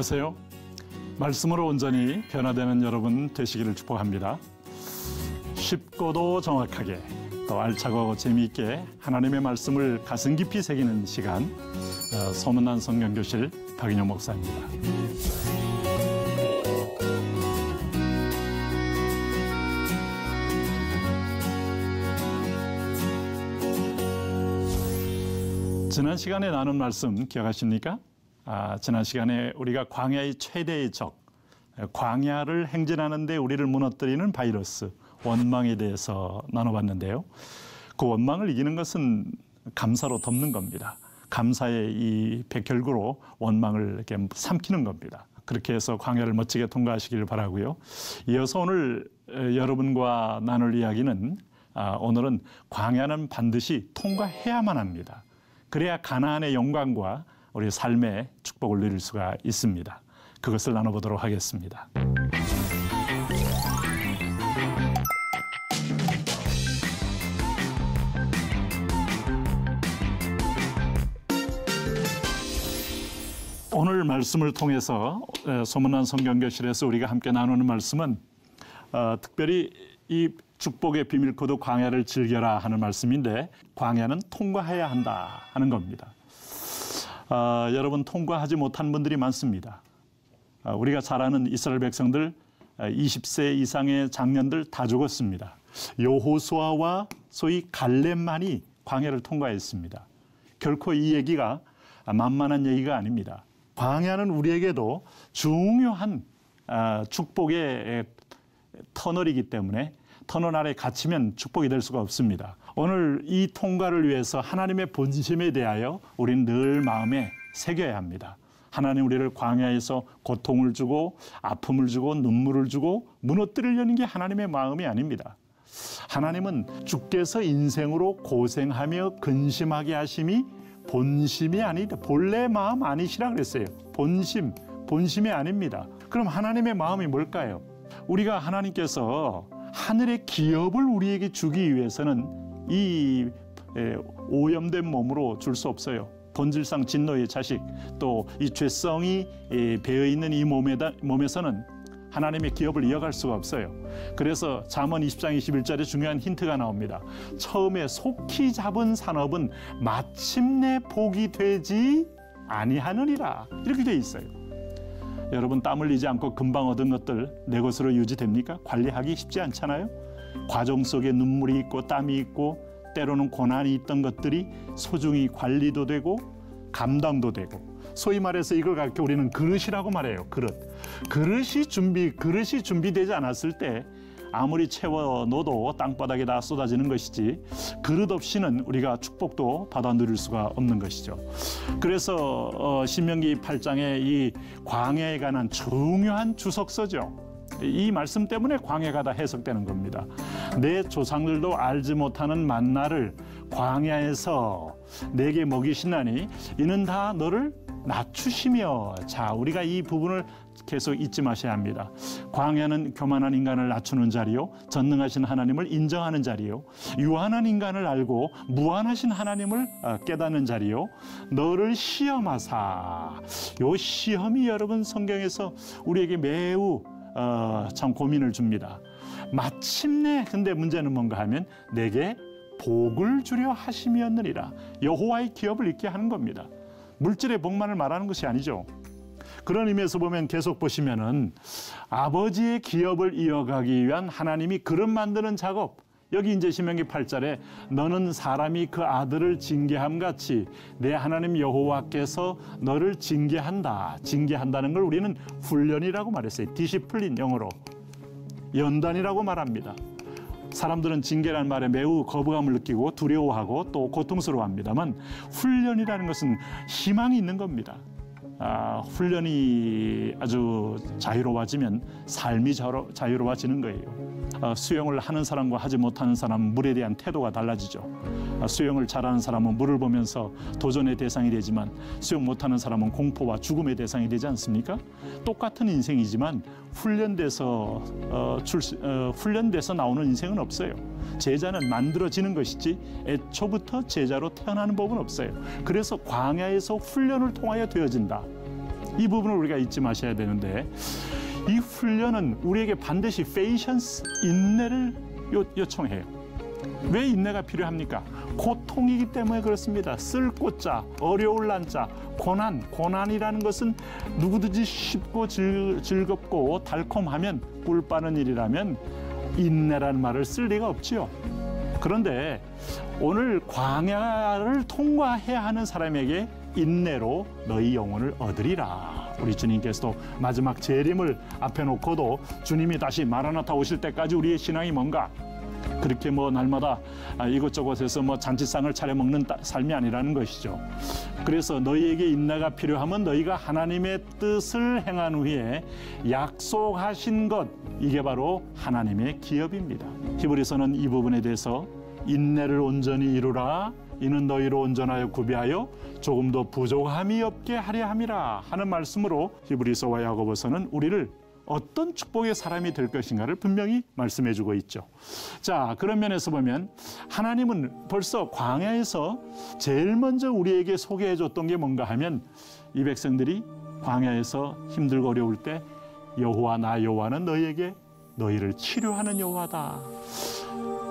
안녕하세요. 말씀으로 온전히 변화되는 여러분 되시기를 축복합니다. 쉽고도 정확하게 또 알차고 재미있게 하나님의 말씀을 가슴 깊이 새기는 시간, 소문난 성경교실 박인영 목사입니다. 지난 시간에 나눈 말씀 기억하십니까? 지난 시간에 우리가 광야의 최대의 적, 광야를 행진하는 데 우리를 무너뜨리는 바이러스, 원망에 대해서 나눠봤는데요. 그 원망을 이기는 것은 감사로 덮는 겁니다. 감사의 이 백혈구로 원망을 이렇게 삼키는 겁니다. 그렇게 해서 광야를 멋지게 통과하시기를 바라고요. 이어서 오늘 여러분과 나눌 이야기는 오늘은 광야는 반드시 통과해야만 합니다. 그래야 가나안의 영광과 우리 삶의 축복을 누릴 수가 있습니다. 그것을 나눠보도록 하겠습니다. 오늘 말씀을 통해서 소문난 성경교실에서 우리가 함께 나누는 말씀은 특별히 이 축복의 비밀 코드 광야를 즐겨라 하는 말씀인데, 광야는 통과해야 한다 하는 겁니다. 여러분, 통과하지 못한 분들이 많습니다. 우리가 잘 아는 이스라엘 백성들 20세 이상의 장년들 다 죽었습니다. 여호수아와 소위 갈렙만이 광야를 통과했습니다. 결코 이 얘기가 만만한 얘기가 아닙니다. 광야는 우리에게도 중요한 축복의 터널이기 때문에 터널 아래 갇히면 축복이 될 수가 없습니다. 오늘 이 통과를 위해서 하나님의 본심에 대하여 우리는 늘 마음에 새겨야 합니다. 하나님 우리를 광야에서 고통을 주고 아픔을 주고 눈물을 주고 무너뜨리려는 게 하나님의 마음이 아닙니다. 하나님은 주께서 인생으로 고생하며 근심하게 하심이 본심이 아니다. 본래 마음 아니시라 그랬어요. 본심이 아닙니다. 그럼 하나님의 마음이 뭘까요? 우리가 하나님께서 하늘의 기업을 우리에게 주기 위해서는 이 오염된 몸으로 줄 수 없어요. 본질상 진노의 자식, 또 이 죄성이 배어있는 이 몸에서는 하나님의 기업을 이어갈 수가 없어요. 그래서 잠언 20장 21절에 중요한 힌트가 나옵니다. 처음에 속히 잡은 산업은 마침내 복이 되지 아니하느니라, 이렇게 돼 있어요. 여러분, 땀 흘리지 않고 금방 얻은 것들 내 것으로 유지됩니까? 관리하기 쉽지 않잖아요. 과정 속에 눈물이 있고 땀이 있고 때로는 고난이 있던 것들이 소중히 관리도 되고 감당도 되고, 소위 말해서 이걸 가르쳐 우리는 그릇이라고 말해요. 그릇이 준비되지 않았을 때 아무리 채워 넣어도 땅바닥에 다 쏟아지는 것이지, 그릇 없이는 우리가 축복도 받아 누릴 수가 없는 것이죠. 그래서 신명기 8장에 이 광야에 관한 중요한 주석서죠. 이 말씀 때문에 광야가 다 해석되는 겁니다. 내 조상들도 알지 못하는 만나를 광야에서 내게 먹이시나니 이는 다 너를 낮추시며. 자, 우리가 이 부분을 계속 잊지 마셔야 합니다. 광야는 교만한 인간을 낮추는 자리요, 전능하신 하나님을 인정하는 자리요, 유한한 인간을 알고 무한하신 하나님을 깨닫는 자리요, 너를 시험하사. 요 시험이 여러분 성경에서 우리에게 매우 참 고민을 줍니다. 마침내, 근데 문제는 뭔가 하면 내게 복을 주려 하심이었느니라. 여호와의 기업을 잊게 하는 겁니다. 물질의 복만을 말하는 것이 아니죠. 그런 의미에서 보면 계속 보시면은 아버지의 기업을 이어가기 위한 하나님이 그릇 만드는 작업, 여기 이제 신명기 8절에 너는 사람이 그 아들을 징계함 같이 내 하나님 여호와께서 너를 징계한다는 걸 우리는 훈련이라고 말했어요. 디시플린, 영어로 연단이라고 말합니다. 사람들은 징계라는 말에 매우 거부감을 느끼고 두려워하고 또 고통스러워합니다만, 훈련이라는 것은 희망이 있는 겁니다. 훈련이 아주 자유로워지면 삶이 자유로워지는 거예요. 수영을 하는 사람과 하지 못하는 사람은 물에 대한 태도가 달라지죠. 수영을 잘하는 사람은 물을 보면서 도전의 대상이 되지만 수영 못하는 사람은 공포와 죽음의 대상이 되지 않습니까? 똑같은 인생이지만 훈련돼서 나오는 인생은 없어요. 제자는 만들어지는 것이지 애초부터 제자로 태어나는 법은 없어요. 그래서 광야에서 훈련을 통하여 되어진다. 이 부분을 우리가 잊지 마셔야 되는데, 이 훈련은 우리에게 반드시 페이션스, 인내를 요청해요. 왜 인내가 필요합니까? 고통이기 때문에 그렇습니다. 쓸 꽃자, 어려울 난자, 고난이라는 것은 누구든지 쉽고 즐겁고 달콤하면 꿀 빠는 일이라면 인내라는 말을 쓸 리가 없지요. 그런데 오늘 광야를 통과해야 하는 사람에게 인내로 너희 영혼을 얻으리라. 우리 주님께서도 마지막 재림을 앞에 놓고도 주님이 다시 마라나타 오실 때까지 우리의 신앙이 뭔가 그렇게 날마다 이곳저곳에서 잔치상을 차려 먹는 삶이 아니라는 것이죠. 그래서 너희에게 인내가 필요하면 너희가 하나님의 뜻을 행한 후에 약속하신 것, 이게 바로 하나님의 기업입니다. 히브리서는 이 부분에 대해서 인내를 온전히 이루라. 이는 너희로 온전하여 구비하여 조금도 부족함이 없게 하려 함이라 하는 말씀으로 히브리서와 야고보서는 우리를 어떤 축복의 사람이 될 것인가를 분명히 말씀해 주고 있죠. 자, 그런 면에서 보면 하나님은 벌써 광야에서 제일 먼저 우리에게 소개해 줬던 게 뭔가 하면, 이 백성들이 광야에서 힘들고 어려울 때 여호와, 나 여호와는 너희에게 너희를 치료하는 여호와다.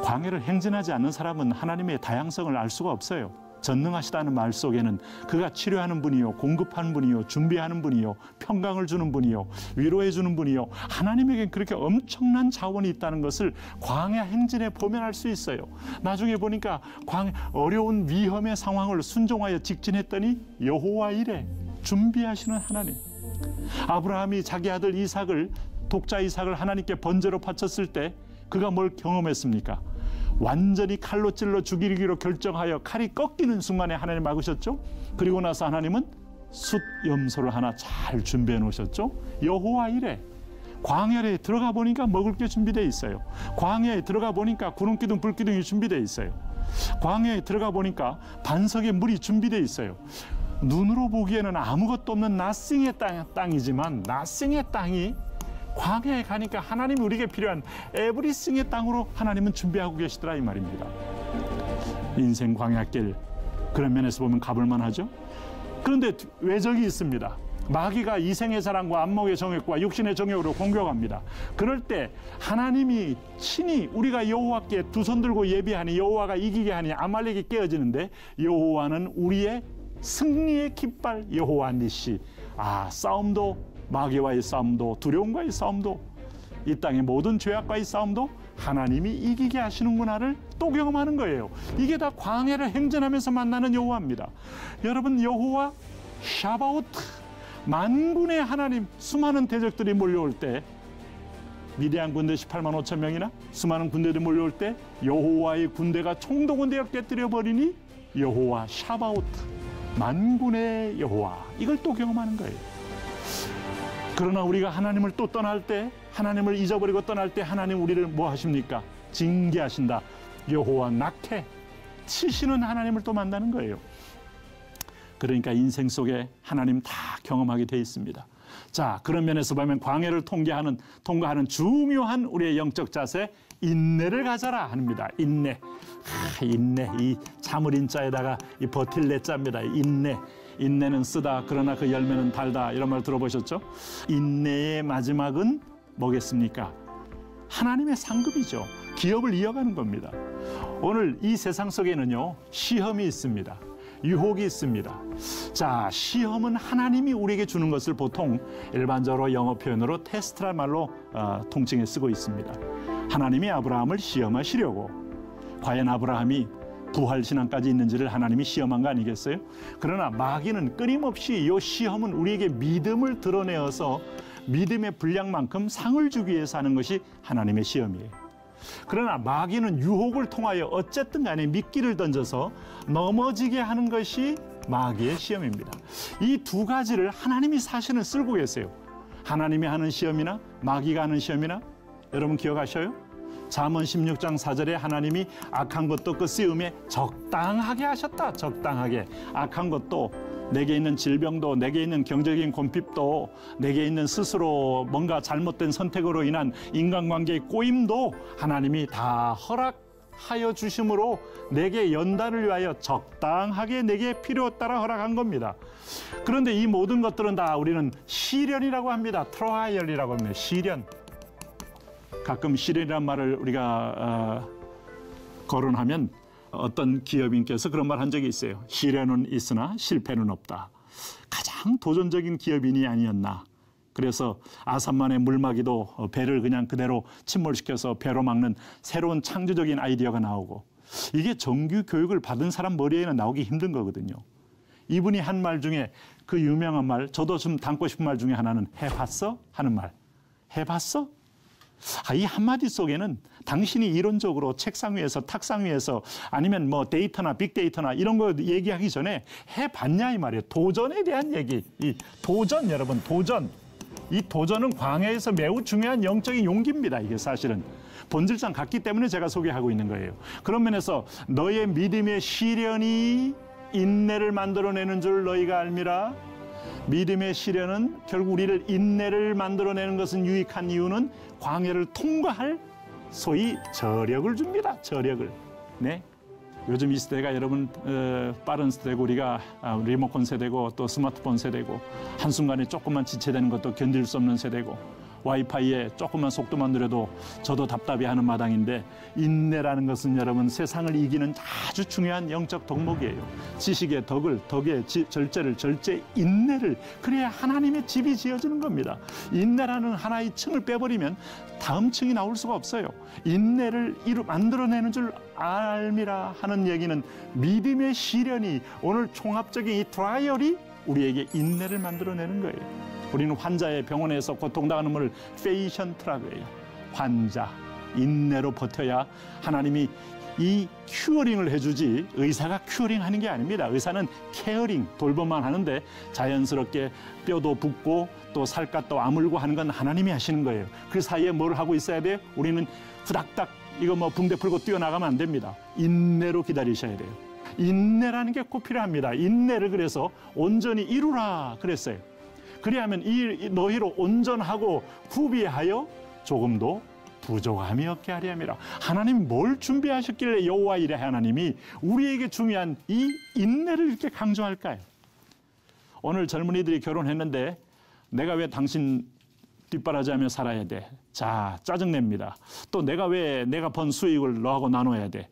광야를 행진하지 않는 사람은 하나님의 다양성을 알 수가 없어요. 전능하시다는 말 속에는 그가 치료하는 분이요, 공급하는 분이요, 준비하는 분이요, 평강을 주는 분이요, 위로해 주는 분이요, 하나님에겐 그렇게 엄청난 자원이 있다는 것을 광야 행진에 보면 알 수 있어요. 나중에 보니까 어려운 위험의 상황을 순종하여 직진했더니 여호와 이레, 준비하시는 하나님. 아브라함이 자기 아들 이삭을, 독자 이삭을 하나님께 번제로 바쳤을 때 그가 뭘 경험했습니까? 완전히 칼로 찔러 죽이기로 결정하여 칼이 꺾이는 순간에 하나님 막으셨죠. 그리고 나서 하나님은 숫 염소를 하나 잘 준비해 놓으셨죠. 여호와 이레. 광야에 들어가 보니까 먹을 게 준비되어 있어요. 광야에 들어가 보니까 구름기둥 불기둥이 준비되어 있어요. 광야에 들어가 보니까 반석에 물이 준비되어 있어요. 눈으로 보기에는 아무것도 없는 나싱의 땅이지만 나싱의 땅이 광야에 가니까 하나님이 우리에게 필요한 에브리싱의 땅으로 하나님은 준비하고 계시더라, 이 말입니다. 인생 광야길, 그런 면에서 보면 가볼만 하죠. 그런데 외적이 있습니다. 마귀가 이생의 사랑과 안목의 정욕과 육신의 정욕으로 공격합니다. 그럴 때 하나님이 친히 우리가 여호와께 두 손 들고 예비하니 여호와가 이기게 하니 아말렉이 깨어지는데, 여호와는 우리의 승리의 깃발, 여호와 니시. 싸움도, 마귀와의 싸움도, 두려움과의 싸움도, 이 땅의 모든 죄악과의 싸움도 하나님이 이기게 하시는구나를 또 경험하는 거예요. 이게 다 광야를 행진하면서 만나는 여호와입니다. 여러분, 여호와 샤바오트, 만군의 하나님, 수많은 대적들이 몰려올 때, 미디안 군대 18만 5천 명이나 수많은 군대들이 몰려올 때 여호와의 군대가 총동원되어 깨뜨려버리니 여호와 샤바오트, 만군의 여호와, 이걸 또 경험하는 거예요. 그러나 우리가 하나님을 또 떠날 때, 하나님을 잊어버리고 떠날 때 하나님 우리를 뭐 하십니까? 징계하신다. 여호와 낙해, 치시는 하나님을 또 만나는 거예요. 그러니까 인생 속에 하나님 다 경험하게 돼 있습니다. 자, 그런 면에서 보면 광야를 통과하는 중요한 우리의 영적 자세, 인내를 가져라 합니다. 인내. 인내. 이 자물인자에다가 이 버틸 내자입니다. 인내. 인내는 쓰다, 그러나 그 열매는 달다, 이런 말 들어보셨죠? 인내의 마지막은 뭐겠습니까? 하나님의 상급이죠. 기업을 이어가는 겁니다. 오늘 이 세상 속에는요, 시험이 있습니다. 유혹이 있습니다. 자, 시험은 하나님이 우리에게 주는 것을 보통 일반적으로 영어 표현으로 테스트란 말로 통칭해 쓰고 있습니다. 하나님이 아브라함을 시험하시려고, 과연 아브라함이 부활 신앙까지 있는지를 하나님이 시험한 거 아니겠어요? 그러나 마귀는 끊임없이 이 시험은 우리에게 믿음을 드러내어서 믿음의 분량만큼 상을 주기 위해서 하는 것이 하나님의 시험이에요. 그러나 마귀는 유혹을 통하여 어쨌든 간에 미끼를 던져서 넘어지게 하는 것이 마귀의 시험입니다. 이 두 가지를 하나님이 사실은 쓰고 계세요. 하나님이 하는 시험이나 마귀가 하는 시험이나, 여러분 기억하셔요? 잠언 16장 4절에 하나님이 악한 것도 그 쓰임에 적당하게 하셨다. 적당하게. 악한 것도, 내게 있는 질병도, 내게 있는 경제적인 곤핍도, 내게 있는 스스로 뭔가 잘못된 선택으로 인한 인간관계의 꼬임도 하나님이 다 하여 주심으로 내게 연단을 위하여 적당하게 내게 필요 따라 허락한 겁니다. 그런데 이 모든 것들은 다 우리는 시련이라고 합니다. 트라이얼이라고 합니다. 시련. 가끔 시련이란 말을 우리가 거론하면 어떤 기업인께서 그런 말 한 적이 있어요. 시련은 있으나 실패는 없다. 가장 도전적인 기업인이 아니었나. 그래서 아산만의 물막이도 배를 그냥 그대로 침몰시켜서 배로 막는 새로운 창조적인 아이디어가 나오고, 이게 정규 교육을 받은 사람 머리에는 나오기 힘든 거거든요. 이분이 한 말 중에 그 유명한 말, 저도 좀 담고 싶은 말 중에 하나는 해봤어? 하는 말. 해봤어? 이 한마디 속에는 당신이 이론적으로 책상 위에서 탁상 위에서 아니면 뭐 데이터나 빅데이터나 이런 거 얘기하기 전에 해봤냐 이 말이에요. 도전에 대한 얘기. 이 도전, 여러분, 도전. 이 도전은 광야에서 매우 중요한 영적인 용기입니다. 이게 사실은 본질상 같기 때문에 제가 소개하고 있는 거예요. 그런 면에서 너의 믿음의 시련이 인내를 만들어내는 줄 너희가 알미라. 믿음의 시련은 결국 우리를 인내를 만들어내는 것은 유익한 이유는 광야를 통과할 소위 저력을 줍니다. 저력을. 네. 요즘 이 세대가 여러분 빠른 세대고 우리가 리모컨 세대고 또 스마트폰 세대고 한순간에 조금만 지체되는 것도 견딜 수 없는 세대고 와이파이에 조금만 속도만 느려도 저도 답답해하는 마당인데, 인내라는 것은 여러분 세상을 이기는 아주 중요한 영적 덕목이에요. 지식의 덕을, 덕의 절제를, 절제 인내를, 그래야 하나님의 집이 지어지는 겁니다. 인내라는 하나의 층을 빼버리면 다음 층이 나올 수가 없어요. 인내를 만들어내는 줄 알미라 하는 얘기는 믿음의 시련이, 오늘 종합적인 이 트라이얼이 우리에게 인내를 만들어내는 거예요. 우리는 환자의 병원에서 고통당하는 분을 페이션트라고 해요. 환자, 인내로 버텨야 하나님이 이 큐어링을 해주지, 의사가 큐어링 하는 게 아닙니다. 의사는 케어링, 돌봄만 하는데 자연스럽게 뼈도 붓고 또 살갗도 아물고 하는 건 하나님이 하시는 거예요. 그 사이에 뭘 하고 있어야 돼요? 우리는 후닥닥 이거 뭐 붕대 풀고 뛰어나가면 안 됩니다. 인내로 기다리셔야 돼요. 인내라는 게 꼭 필요합니다. 인내를 그래서 온전히 이루라 그랬어요. 그리하면 이 너희로 온전하고 후비하여 조금도 부족함이 없게 하리 함이라. 하나님이 뭘 준비하셨길래 여호와 이레 하나님이 우리에게 중요한 이 인내를 이렇게 강조할까요? 오늘 젊은이들이 결혼했는데 내가 왜 당신 뒷바라지하며 살아야 돼? 자, 짜증냅니다. 또 내가 왜 내가 번 수익을 너하고 나눠야 돼?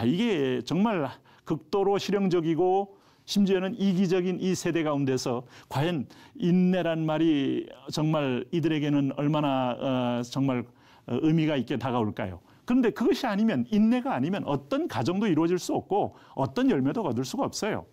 이게 정말 극도로 실용적이고 심지어는 이기적인 이 세대 가운데서 과연 인내란 말이 정말 이들에게는 얼마나 정말 의미가 있게 다가올까요? 그런데 그것이 아니면, 인내가 아니면 어떤 가정도 이루어질 수 없고 어떤 열매도 거둘 수가 없어요.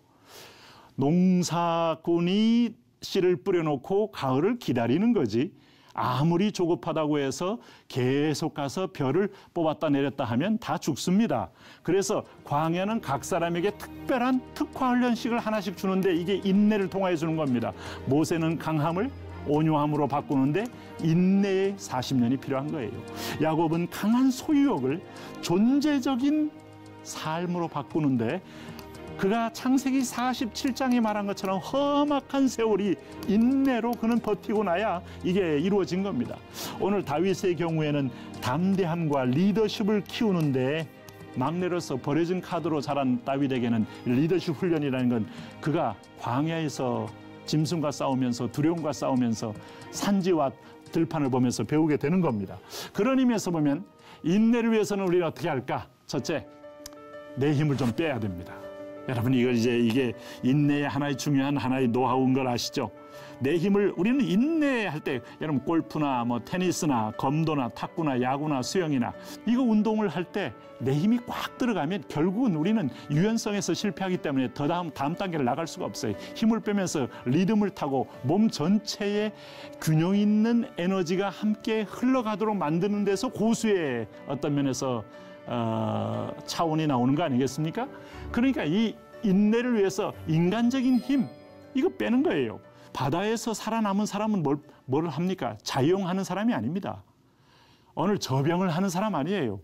농사꾼이 씨를 뿌려놓고 가을을 기다리는 거지, 아무리 조급하다고 해서 계속 가서 벼를 뽑았다 내렸다 하면 다 죽습니다. 그래서 광야는 각 사람에게 특별한 특화 훈련식을 하나씩 주는데 이게 인내를 통하여 주는 겁니다. 모세는 강함을 온유함으로 바꾸는데 인내의 40년이 필요한 거예요. 야곱은 강한 소유욕을 존재적인 삶으로 바꾸는데 그가 창세기 47장에 말한 것처럼 험악한 세월이 인내로 그는 버티고 나야 이게 이루어진 겁니다. 오늘 다윗의 경우에는 담대함과 리더십을 키우는데 막내로서 버려진 카드로 자란 다윗에게는 리더십 훈련이라는 건 그가 광야에서 짐승과 싸우면서 두려움과 싸우면서 산지와 들판을 보면서 배우게 되는 겁니다. 그런 의미에서 보면 인내를 위해서는 우리는 어떻게 할까? 첫째, 내 힘을 좀 빼야 됩니다. 여러분 이게 인내의 하나의 중요한 하나의 노하우인 걸 아시죠? 내 힘을 우리는 인내할 때 여러분 골프나 뭐 테니스나 검도나 탁구나 야구나 수영이나 이거 운동을 할 때 내 힘이 꽉 들어가면 결국은 우리는 유연성에서 실패하기 때문에 다음 단계를 나갈 수가 없어요. 힘을 빼면서 리듬을 타고 몸 전체에 균형 있는 에너지가 함께 흘러가도록 만드는 데서 고수의 어떤 면에서 차원이 나오는 거 아니겠습니까? 그러니까 이 인내를 위해서 인간적인 힘 이거 빼는 거예요. 바다에서 살아남은 사람은 뭘 합니까? 자유형하는 사람이 아닙니다. 오늘 저병을 하는 사람 아니에요.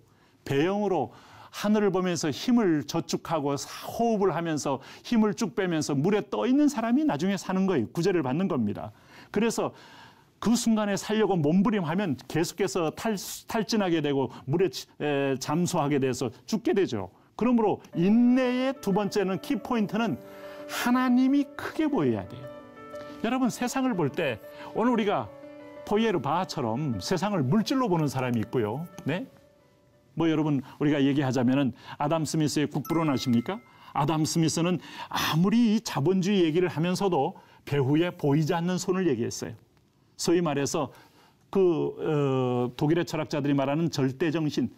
배영으로 하늘을 보면서 힘을 저축하고 호흡을 하면서 힘을 쭉 빼면서 물에 떠 있는 사람이 나중에 사는 거예요. 구제를 받는 겁니다. 그래서 그 순간에 살려고 몸부림하면 계속해서 탈진하게 되고 물에 잠수하게 돼서 죽게 되죠. 그러므로 인내의 두 번째는 키포인트는 하나님이 크게 보여야 돼요. 여러분, 세상을 볼 때 오늘 우리가 포이에르 바하처럼 세상을 물질로 보는 사람이 있고요. 네? 뭐 여러분, 우리가 얘기하자면은 아담 스미스의 국부론 아십니까? 아담 스미스는 아무리 이 자본주의 얘기를 하면서도 배후에 보이지 않는 손을 얘기했어요. 소위 말해서 독일의 철학자들이 말하는 절대정신,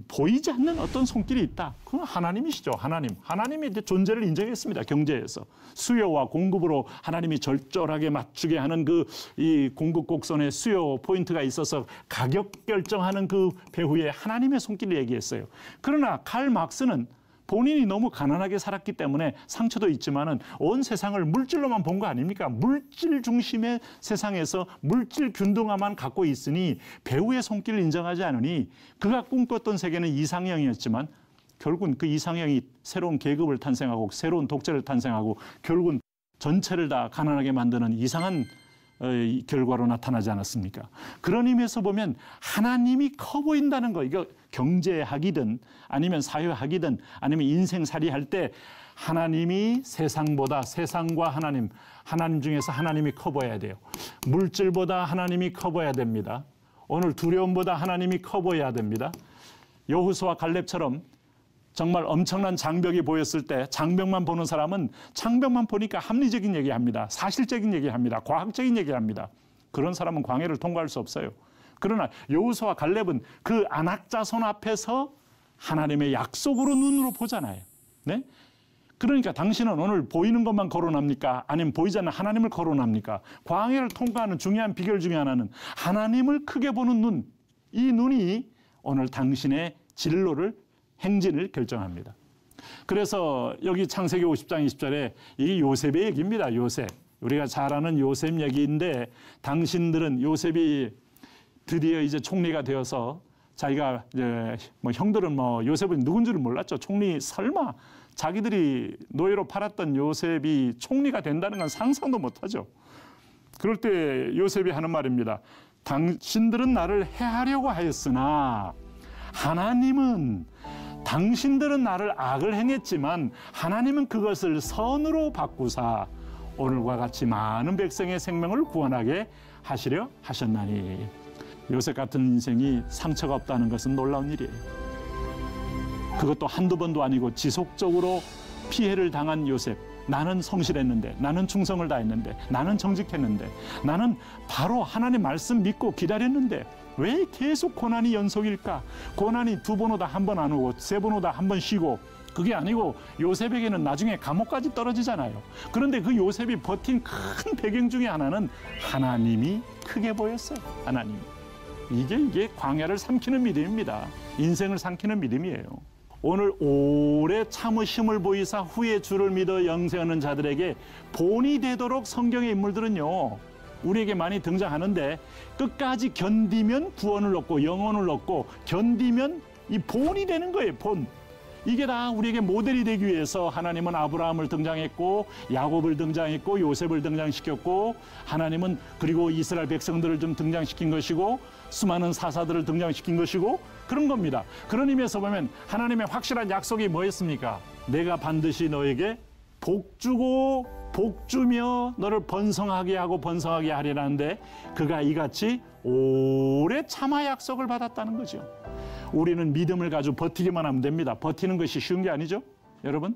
보이지 않는 어떤 손길이 있다. 그건 하나님이시죠. 하나님이 이제 존재를 인정했습니다. 경제에서 수요와 공급으로 하나님이 절절하게 맞추게 하는 이 공급 곡선의 수요 포인트가 있어서 가격 결정하는 그 배후에 하나님의 손길을 얘기했어요. 그러나 칼 막스는 본인이 너무 가난하게 살았기 때문에 상처도 있지만은 온 세상을 물질로만 본 거 아닙니까? 물질 중심의 세상에서 물질 균등화만 갖고 있으니 배후의 손길을 인정하지 않으니 그가 꿈꿨던 세계는 이상형이었지만 결국은 그 이상형이 새로운 계급을 탄생하고 새로운 독재를 탄생하고 결국은 전체를 다 가난하게 만드는 이상한 결과로 나타나지 않았습니까? 그런 의미에서 보면 하나님이 커 보인다는 거, 이거 경제학이든 아니면 사회학이든 아니면 인생살이 할 때 하나님이 세상보다, 세상과 하나님 중에서 하나님이 커 보여야 돼요. 물질보다 하나님이 커 보여야 됩니다. 오늘 두려움보다 하나님이 커 보여야 됩니다. 여호수아 갈렙처럼 정말 엄청난 장벽이 보였을 때 장벽만 보는 사람은 장벽만 보니까 합리적인 얘기합니다. 사실적인 얘기합니다. 과학적인 얘기합니다. 그런 사람은 광야를 통과할 수 없어요. 그러나 여호수아 갈렙은 그 안악자손 앞에서 하나님의 약속으로 눈으로 보잖아요. 네? 그러니까 당신은 오늘 보이는 것만 거론합니까? 아니면 보이지 않는 하나님을 거론합니까? 광야를 통과하는 중요한 비결 중에 하나는 하나님을 크게 보는 눈. 이 눈이 오늘 당신의 진로를 행진을 결정합니다. 그래서 여기 창세기 50장 20절에 이게 요셉의 얘기입니다. 요셉. 우리가 잘 아는 요셉 얘기인데 당신들은 요셉이 드디어 이제 총리가 되어서 자기가 이제 뭐 형들은 뭐 요셉은 누군지를 몰랐죠. 총리 설마 자기들이 노예로 팔았던 요셉이 총리가 된다는 건 상상도 못하죠. 그럴 때 요셉이 하는 말입니다. 당신들은 나를 해하려고 하였으나 당신들은 나를 악을 행했지만 하나님은 그것을 선으로 바꾸사 오늘과 같이 많은 백성의 생명을 구원하게 하시려 하셨나니. 요셉 같은 인생이 상처가 없다는 것은 놀라운 일이에요. 그것도 한두 번도 아니고 지속적으로 피해를 당한 요셉. 나는 성실했는데, 나는 충성을 다했는데, 나는 정직했는데, 나는 바로 하나님 말씀 믿고 기다렸는데 왜 계속 고난이 연속일까? 고난이 두 번 오다 한 번 안 오고 세 번 오다 한 번 쉬고 그게 아니고 요셉에게는 나중에 감옥까지 떨어지잖아요. 그런데 그 요셉이 버틴 큰 배경 중에 하나는 하나님이 크게 보였어요. 하나님. 이게 광야를 삼키는 믿음입니다. 인생을 삼키는 믿음이에요. 오늘 오래 참으심을 보이사 후에 주를 믿어 영생하는 자들에게 본이 되도록 성경의 인물들은요. 우리에게 많이 등장하는데 끝까지 견디면 구원을 얻고 영혼을 얻고 견디면 이 본이 되는 거예요. 본. 이게 다 우리에게 모델이 되기 위해서 하나님은 아브라함을 등장했고 야곱을 등장했고 요셉을 등장시켰고 하나님은 그리고 이스라엘 백성들을 좀 등장시킨 것이고 수많은 사사들을 등장시킨 것이고 그런 겁니다. 그런 의미에서 보면 하나님의 확실한 약속이 뭐였습니까? 내가 반드시 너에게 복주고 복주며 너를 번성하게 하고 번성하게 하리라는데 그가 이같이 오래 참아 약속을 받았다는 거죠. 우리는 믿음을 가지고 버티기만 하면 됩니다. 버티는 것이 쉬운 게 아니죠, 여러분.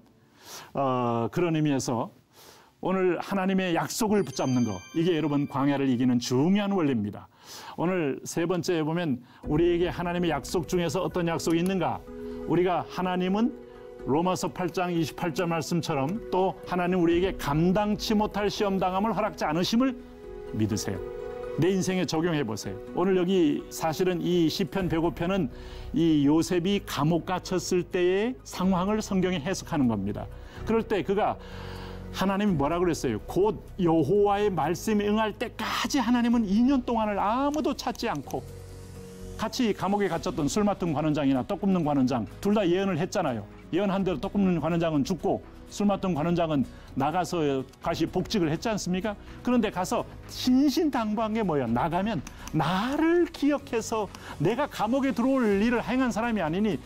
그런 의미에서 오늘 하나님의 약속을 붙잡는 거, 이게 여러분 광야를 이기는 중요한 원리입니다. 오늘 세 번째에 보면 우리에게 하나님의 약속 중에서 어떤 약속이 있는가? 우리가 하나님은 로마서 8장 28절 말씀처럼 또 하나님 우리에게 감당치 못할 시험당함을 허락지 않으심을 믿으세요. 내 인생에 적용해 보세요. 오늘 여기 사실은 이 시편 105편은 이 요셉이 감옥 갇혔을 때의 상황을 성경에 해석하는 겁니다. 그럴 때 그가 하나님이 뭐라고 그랬어요? 곧 여호와의 말씀에 응할 때까지 하나님은 2년 동안을 아무도 찾지 않고 같이 감옥에 갇혔던 술 맡은 관원장이나 떡 굽는 관원장 둘 다 예언을 했잖아요. 예언한 대로 떡 굽는 관원장은 죽고 술 맡던 관원장은 나가서 다시 복직을 했지 않습니까? 그런데 가서 신신당부한 게 뭐예요? 나가면 나를 기억해서 내가 감옥에 들어올 일을 행한 사람이 아니니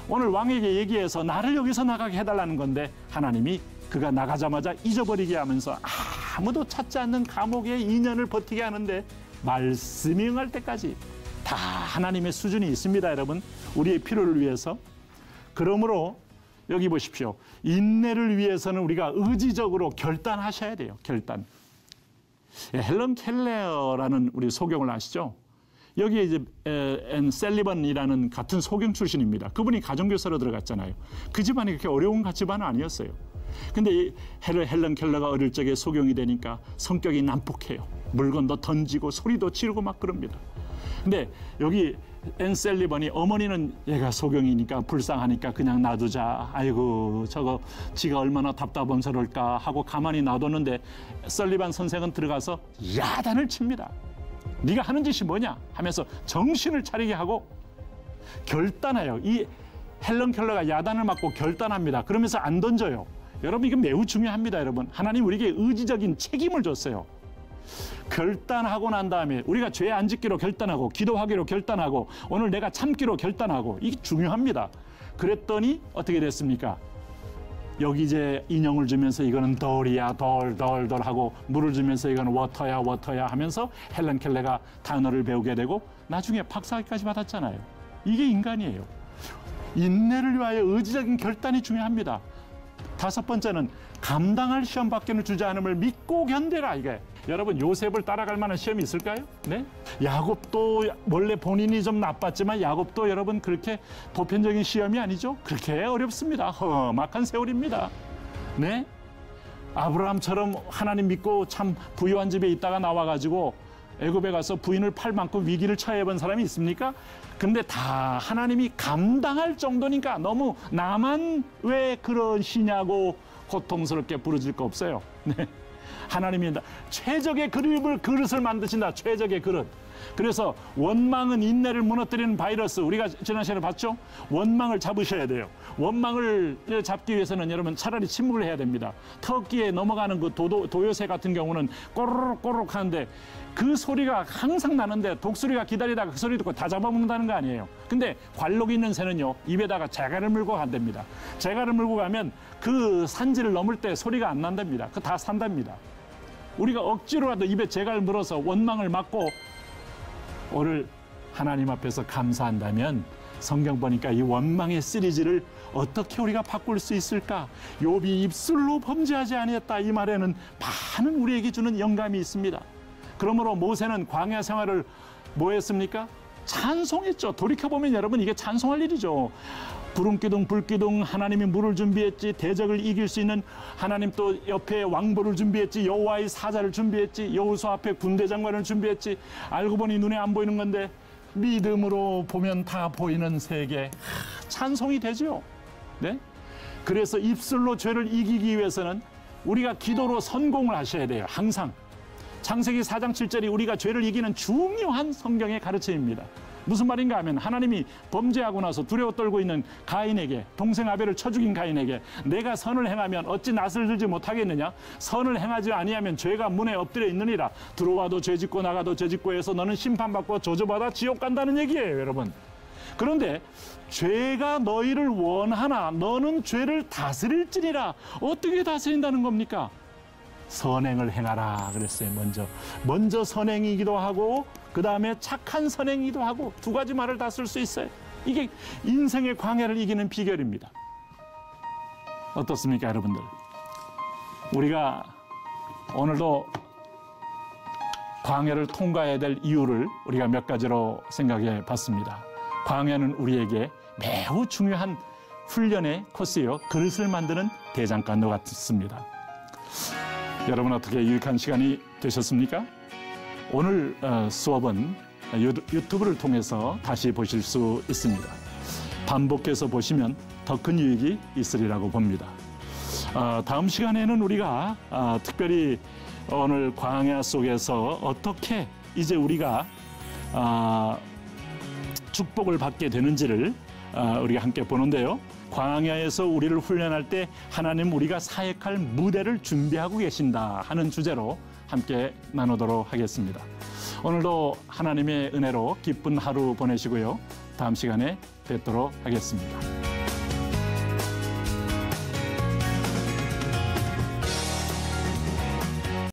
오늘 왕에게 얘기해서 나를 여기서 나가게 해달라는 건데 하나님이 그가 나가자마자 잊어버리게 하면서 아무도 찾지 않는 감옥의 2년을 버티게 하는데 말씀이 응할 때까지 다 하나님의 수준이 있습니다, 여러분. 우리의 필요를 위해서. 그러므로 여기 보십시오. 인내를 위해서는 우리가 의지적으로 결단하셔야 돼요. 결단. 헬런 켈러라는 우리 소경을 아시죠? 여기에 이제 앤 셀리번이라는 같은 소경 출신입니다. 그분이 가정교사로 들어갔잖아요. 그 집안이 그렇게 어려운 집안은 아니었어요. 근데 이 헬런 켈러가 어릴 적에 소경이 되니까 성격이 난폭해요. 물건도 던지고 소리도 지르고 막 그럽니다. 근데 여기 앤 셀리번이 어머니는 얘가 소경이니까 불쌍하니까 그냥 놔두자. 아이고 저거 지가 얼마나 답답함스러울까 하고 가만히 놔뒀는데 셀리번 선생은 들어가서 야단을 칩니다. 네가 하는 짓이 뭐냐 하면서 정신을 차리게 하고 결단해요. 이 헬런 켈러가 야단을 맞고 결단합니다. 그러면서 안 던져요. 여러분 이건 매우 중요합니다. 여러분 하나님 우리에게 의지적인 책임을 줬어요. 결단하고 난 다음에 우리가 죄 안 짓기로 결단하고 기도하기로 결단하고 오늘 내가 참기로 결단하고 이게 중요합니다. 그랬더니 어떻게 됐습니까? 여기 이제 인형을 주면서 이거는 덜이야 덜 하고 물을 주면서 이거는 워터야 하면서 헬런 켈러가 단어를 배우게 되고 나중에 박사학위까지 받았잖아요. 이게 인간이에요. 인내를 위하여 의지적인 결단이 중요합니다. 5번째는 감당할 시험밖에는 주지 않음을 믿고 견뎌라. 이게 여러분 요셉을 따라갈 만한 시험이 있을까요? 네? 야곱도 원래 본인이 좀 나빴지만 야곱도 여러분 그렇게 보편적인 시험이 아니죠. 그렇게 어렵습니다. 험악한 세월입니다. 네? 아브라함처럼 하나님 믿고 참 부유한 집에 있다가 나와가지고 애굽에 가서 부인을 팔 만큼 위기를 처해 본 사람이 있습니까? 근데 다 하나님이 감당할 정도니까 너무 나만 왜 그러시냐고 고통스럽게 부르질 거 없어요. 네. 하나님이 최적의 그릇을 만드신다. 최적의 그릇. 그래서 원망은 인내를 무너뜨리는 바이러스. 우리가 지난 시간에 봤죠? 원망을 잡으셔야 돼요. 원망을 잡기 위해서는 여러분 차라리 침묵을 해야 됩니다. 터키에 넘어가는 그 도요새 같은 경우는 꼬르륵 하는데 그 소리가 항상 나는데 독수리가 기다리다가 그 소리 듣고 다 잡아먹는다는 거 아니에요. 근데 관록 있는 새는요 입에다가 재갈을 물고 간답니다. 재갈을 물고 가면 그 산지를 넘을 때 소리가 안 난답니다. 그거 다 산답니다. 우리가 억지로라도 입에 재갈을 물어서 원망을 막고 오늘 하나님 앞에서 감사한다면 성경 보니까 이 원망의 시리즈를 어떻게 우리가 바꿀 수 있을까? 욥이 입술로 범죄하지 아니했다. 이 말에는 많은 우리에게 주는 영감이 있습니다. 그러므로 모세는 광야 생활을 뭐 했습니까? 찬송했죠. 돌이켜보면 여러분 이게 찬송할 일이죠. 구름기둥 불기둥 하나님이 물을 준비했지. 대적을 이길 수 있는 하나님 또 옆에 왕보를 준비했지. 여호와의 사자를 준비했지. 여호수아 앞에 군대 장관을 준비했지. 알고 보니 눈에 안 보이는 건데 믿음으로 보면 다 보이는 세계. 찬송이 되죠. 네? 그래서 입술로 죄를 이기기 위해서는 우리가 기도로 선공을 하셔야 돼요. 항상. 창세기 4장 7절이 우리가 죄를 이기는 중요한 성경의 가르침입니다. 무슨 말인가 하면 하나님이 범죄하고 나서 두려워 떨고 있는 가인에게 동생 아벨을 쳐 죽인 가인에게 내가 선을 행하면 어찌 낯을 들지 못하겠느냐. 선을 행하지 아니하면 죄가 문에 엎드려 있느니라. 들어와도 죄짓고 나가도 죄짓고 해서 너는 심판받고 저주받아 지옥 간다는 얘기예요. 여러분. 그런데 죄가 너희를 원하나 너는 죄를 다스릴지니라. 어떻게 다스린다는 겁니까? 선행을 행하라 그랬어요. 먼저 선행이기도 하고 그 다음에 착한 선행이기도 하고 두 가지 말을 다 쓸 수 있어요. 이게 인생의 광야를 이기는 비결입니다. 어떻습니까 여러분들? 우리가 오늘도 광야를 통과해야 될 이유를 우리가 몇 가지로 생각해 봤습니다. 광야는 우리에게 매우 중요한 훈련의 코스요. 그릇을 만드는 대장간도 같습니다. 여러분 어떻게 유익한 시간이 되셨습니까? 오늘 수업은 유튜브를 통해서 다시 보실 수 있습니다. 반복해서 보시면 더 큰 유익이 있으리라고 봅니다. 다음 시간에는 우리가 특별히 오늘 광야 속에서 어떻게 이제 우리가 축복을 받게 되는지를 우리가 함께 보는데요. 광야에서 우리를 훈련할 때 하나님 우리가 사역할 무대를 준비하고 계신다 하는 주제로 함께 나누도록 하겠습니다. 오늘도 하나님의 은혜로 기쁜 하루 보내시고요. 다음 시간에 뵙도록 하겠습니다.